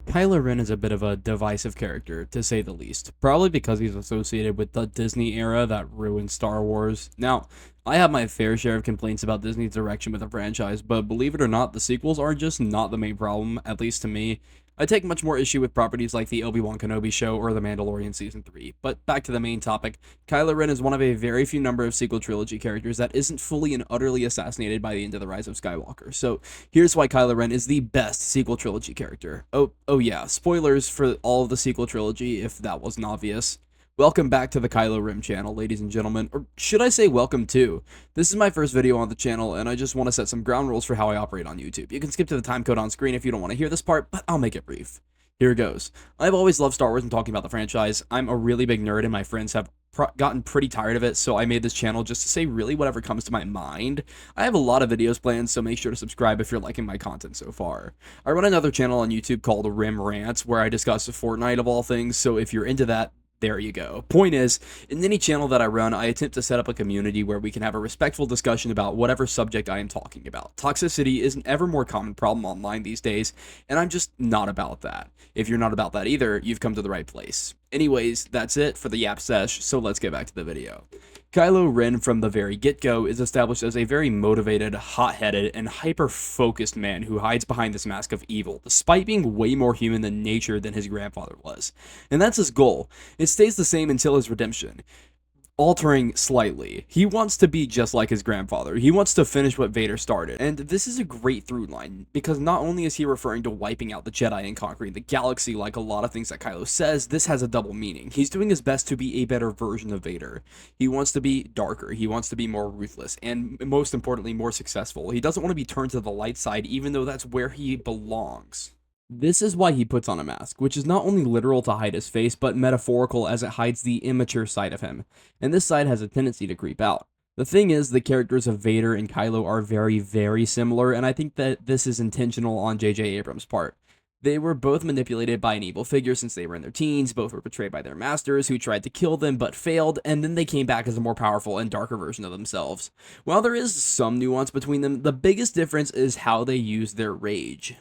Kylo Ren is a bit of a divisive character, to say the least, probably because he's associated with the Disney era that ruined Star Wars. Now, I have my fair share of complaints about Disney's direction with the franchise, but believe it or not, the sequels are just not the main problem, at least to me. I take much more issue with properties like the Obi-Wan Kenobi show or The Mandalorian Season 3. But back to the main topic, Kylo Ren is one of a very few number of sequel trilogy characters that isn't fully and utterly assassinated by the end of The Rise of Skywalker. So here's why Kylo Ren is the best sequel trilogy character. Oh yeah, spoilers for all of the sequel trilogy if that wasn't obvious. Welcome back to the Kylo Ren channel, ladies and gentlemen, or should I say welcome to. This is my first video on the channel, and I just want to set some ground rules for how I operate on YouTube. You can skip to the time code on screen if you don't want to hear this part, but I'll make it brief. Here goes. I've always loved Star Wars and talking about the franchise. I'm a really big nerd, and my friends have gotten pretty tired of it, so I made this channel just to say really whatever comes to my mind. I have a lot of videos planned, so make sure to subscribe if you're liking my content so far. I run another channel on YouTube called Rim Rants, where I discuss Fortnite of all things, so if you're into that, there you go. Point is, in any channel that I run, I attempt to set up a community where we can have a respectful discussion about whatever subject I am talking about. Toxicity is an ever more common problem online these days, and I'm just not about that. If you're not about that either, you've come to the right place. Anyways, that's it for the yap sesh, so let's get back to the video. Kylo Ren from the very get-go is established as a very motivated, hot-headed, and hyper-focused man who hides behind this mask of evil, despite being way more human in nature than his grandfather was. And that's his goal. It stays the same until his redemption, altering slightly. He wants to be just like his grandfather. He wants to finish what Vader started. And this is a great through line, because not only is he referring to wiping out the Jedi and conquering the galaxy like a lot of things that Kylo says, this has a double meaning. He's doing his best to be a better version of Vader. He wants to be darker. He wants to be more ruthless, and most importantly, more successful. He doesn't want to be turned to the light side, even though that's where he belongs. This is why he puts on a mask, which is not only literal to hide his face, but metaphorical as it hides the immature side of him, and this side has a tendency to creep out. The thing is, the characters of Vader and Kylo are very, very similar, and I think that this is intentional on J.J. Abrams' part. They were both manipulated by an evil figure since they were in their teens, both were betrayed by their masters who tried to kill them but failed, and then they came back as a more powerful and darker version of themselves. While there is some nuance between them, the biggest difference is how they use their rage.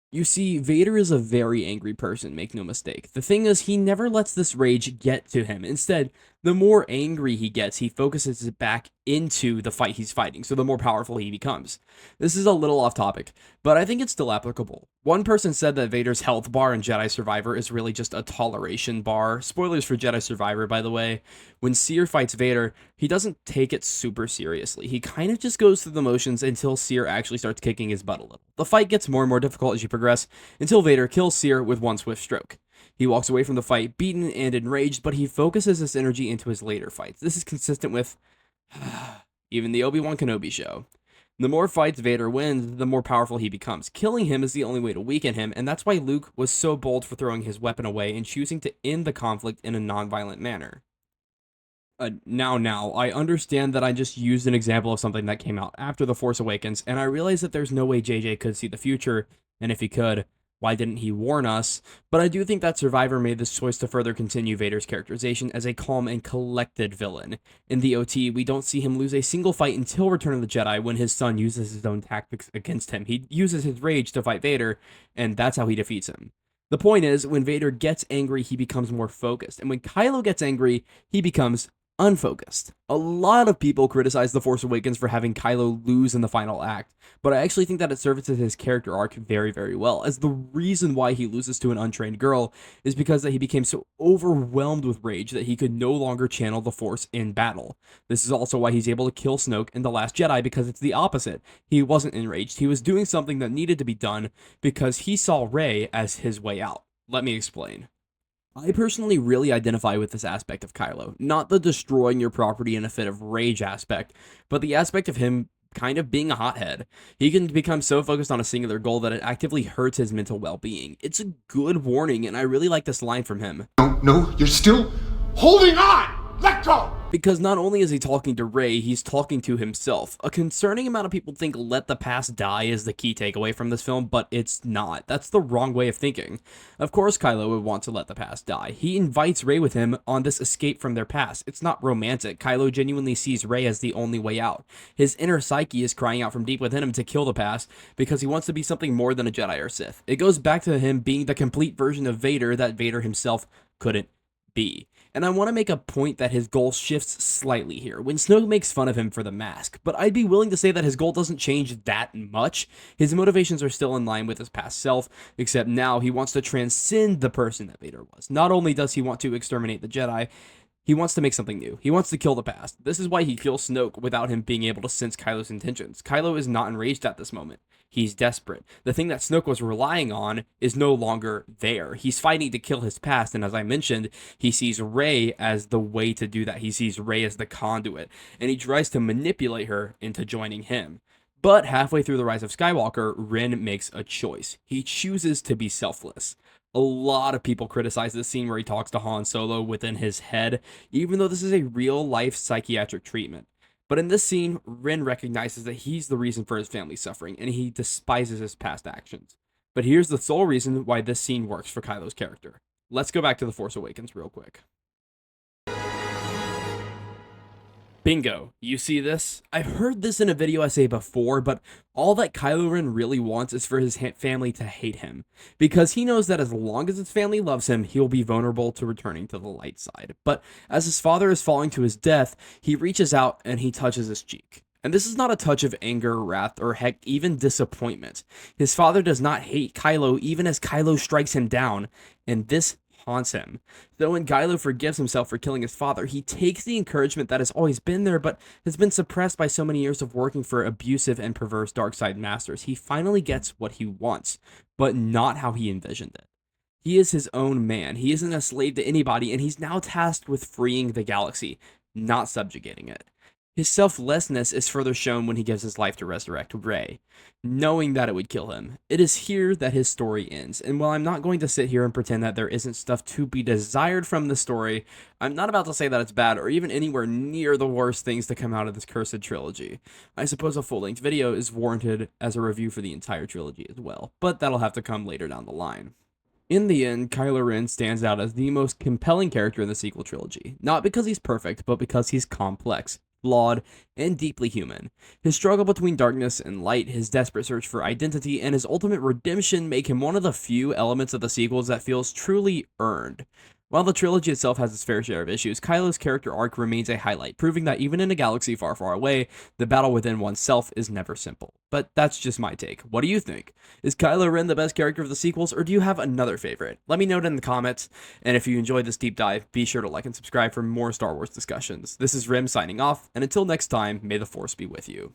You see, Vader is a very angry person, make no mistake. The thing is, he never lets this rage get to him. Instead, the more angry he gets, he focuses it back into the fight he's fighting, so the more powerful he becomes. This is a little off topic, but I think it's still applicable. One person said that Vader's health bar in Jedi Survivor is really just a toleration bar. Spoilers for Jedi Survivor, by the way. When Seer fights Vader, he doesn't take it super seriously. He kind of just goes through the motions until Seer actually starts kicking his butt a little. The fight gets more and more difficult as you progress, until Vader kills Seer with one swift stroke. He walks away from the fight beaten and enraged, but he focuses his energy into his later fights. This is consistent with even the Obi-Wan Kenobi show. The more fights Vader wins, the more powerful he becomes. Killing him is the only way to weaken him, and that's why Luke was so bold for throwing his weapon away and choosing to end the conflict in a non-violent manner. Now, I understand that I just used an example of something that came out after The Force Awakens, and I realize that there's no way JJ could see the future, and if he could, why didn't he warn us? But I do think that Survivor made this choice to further continue Vader's characterization as a calm and collected villain. In the OT, we don't see him lose a single fight until Return of the Jedi, when his son uses his own tactics against him. He uses his rage to fight Vader, and that's how he defeats him. The point is, when Vader gets angry, he becomes more focused, and when Kylo gets angry, he becomes unfocused. A lot of people criticize The Force Awakens for having Kylo lose in the final act, but I actually think that it services his character arc very, very well, as the reason why he loses to an untrained girl is because that he became so overwhelmed with rage that he could no longer channel the Force in battle. This is also why he's able to kill Snoke in The Last Jedi, because it's the opposite. He wasn't enraged, he was doing something that needed to be done because he saw Rey as his way out. Let me explain. I personally really identify with this aspect of Kylo, not the destroying your property in a fit of rage aspect, but the aspect of him kind of being a hothead. He can become so focused on a singular goal that it actively hurts his mental well-being. It's a good warning, and I really like this line from him. No, you're still holding on! Let go! Because not only is he talking to Rey, he's talking to himself. A concerning amount of people think let the past die is the key takeaway from this film, but it's not. That's the wrong way of thinking. Of course Kylo would want to let the past die. He invites Rey with him on this escape from their past. It's not romantic. Kylo genuinely sees Rey as the only way out. His inner psyche is crying out from deep within him to kill the past because he wants to be something more than a Jedi or Sith. It goes back to him being the complete version of Vader that Vader himself couldn't be. And I want to make a point that his goal shifts slightly here when Snoke makes fun of him for the mask, but I'd be willing to say that his goal doesn't change that much. His motivations are still in line with his past self, except now he wants to transcend the person that Vader was. Not only does he want to exterminate the Jedi, he wants to make something new. He wants to kill the past. This is why he kills Snoke without him being able to sense Kylo's intentions. Kylo is not enraged at this moment. He's desperate. The thing that Snoke was relying on is no longer there. He's fighting to kill his past, and as I mentioned, he sees Rey as the way to do that. He sees Rey as the conduit, and he tries to manipulate her into joining him. But halfway through The Rise of Skywalker, Ren makes a choice. He chooses to be selfless. A lot of people criticize this scene where he talks to Han Solo within his head, even though this is a real-life psychiatric treatment. But in this scene, Ren recognizes that he's the reason for his family's suffering, and he despises his past actions. But here's the sole reason why this scene works for Kylo's character. Let's go back to The Force Awakens real quick. Bingo. You see this? I've heard this in a video essay before, but all that Kylo Ren really wants is for his family to hate him, because he knows that as long as his family loves him, he'll be vulnerable to returning to the light side. But as his father is falling to his death, he reaches out and he touches his cheek. And this is not a touch of anger, wrath, or heck, even disappointment. His father does not hate Kylo even as Kylo strikes him down, and this haunts him. So when Kylo forgives himself for killing his father, he takes the encouragement that has always been there but has been suppressed by so many years of working for abusive and perverse dark side masters. He finally gets what he wants, but not how he envisioned it. He is his own man. He isn't a slave to anybody, and he's now tasked with freeing the galaxy, not subjugating it. His selflessness is further shown when he gives his life to resurrect Rey, knowing that it would kill him. It is here that his story ends, and while I'm not going to sit here and pretend that there isn't stuff to be desired from the story, I'm not about to say that it's bad or even anywhere near the worst things to come out of this cursed trilogy. I suppose a full-length video is warranted as a review for the entire trilogy as well, but that'll have to come later down the line. In the end, Kylo Ren stands out as the most compelling character in the sequel trilogy, not because he's perfect, but because he's complex, flawed, and deeply human. His struggle between darkness and light, his desperate search for identity, and his ultimate redemption make him one of the few elements of the sequels that feels truly earned. While the trilogy itself has its fair share of issues, Kylo's character arc remains a highlight, proving that even in a galaxy far, far away, the battle within oneself is never simple. But that's just my take. What do you think? Is Kylo Ren the best character of the sequels, or do you have another favorite? Let me know it in the comments, and if you enjoyed this deep dive, be sure to like and subscribe for more Star Wars discussions. This is Rim signing off, and until next time, may the Force be with you.